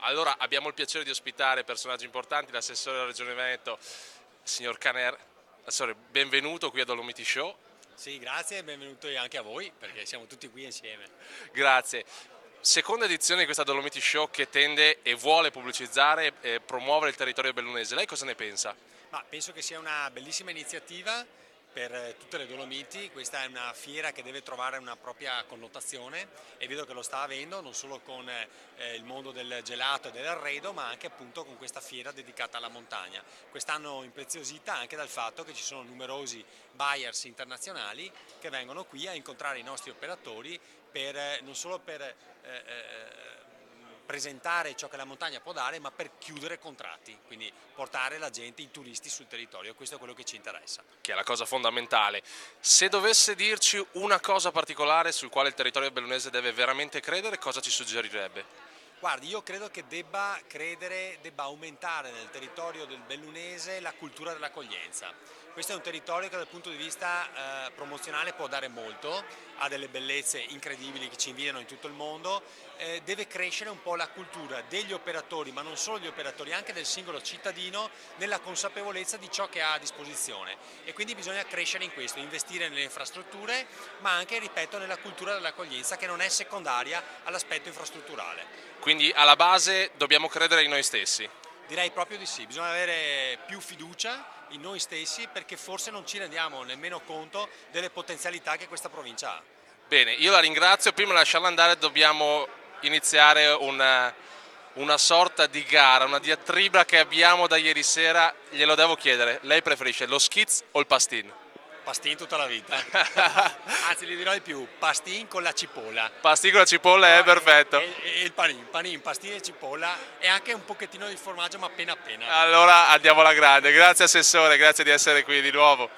Allora abbiamo il piacere di ospitare personaggi importanti, l'assessore della Regione Veneto, signor Caner. Assessore, benvenuto qui a Dolomiti Show. Sì, grazie e benvenuto anche a voi perché siamo tutti qui insieme. Grazie. Seconda edizione di questa Dolomiti Show che tende e vuole pubblicizzare e promuovere il territorio bellunese. Lei cosa ne pensa? Ma penso che sia una bellissima iniziativa per tutte le Dolomiti. Questa è una fiera che deve trovare una propria connotazione e vedo che lo sta avendo non solo con il mondo del gelato e dell'arredo, ma anche appunto con questa fiera dedicata alla montagna. Quest'anno impreziosita anche dal fatto che ci sono numerosi buyers internazionali che vengono qui a incontrare i nostri operatori non solo per presentare ciò che la montagna può dare, ma per chiudere contratti, quindi portare la gente, i turisti sul territorio. Questo è quello che ci interessa. Che è la cosa fondamentale. Se dovesse dirci una cosa particolare sul quale il territorio bellunese deve veramente credere, cosa ci suggerirebbe? Guardi, io credo che debba aumentare nel territorio del bellunese la cultura dell'accoglienza. Questo è un territorio che dal punto di vista promozionale può dare molto, ha delle bellezze incredibili che ci invidiano in tutto il mondo, deve crescere un po' la cultura degli operatori, ma non solo degli operatori, anche del singolo cittadino, nella consapevolezza di ciò che ha a disposizione. E quindi bisogna crescere in questo, investire nelle infrastrutture, ma anche, ripeto, nella cultura dell'accoglienza che non è secondaria all'aspetto infrastrutturale. Quindi alla base dobbiamo credere in noi stessi. Direi proprio di sì, bisogna avere più fiducia in noi stessi perché forse non ci rendiamo nemmeno conto delle potenzialità che questa provincia ha. Bene, io la ringrazio. Prima di lasciarla andare dobbiamo iniziare una sorta di gara, una diatriba che abbiamo da ieri sera. Glielo devo chiedere, lei preferisce lo schizz o il pastin? Pastin tutta la vita, anzi gli dirò di più, pastin con la cipolla. Pastin con la cipolla è perfetto. E il panin, pastin e cipolla e anche un pochettino di formaggio ma appena appena. Allora andiamo alla grande. Grazie assessore, grazie di essere qui di nuovo.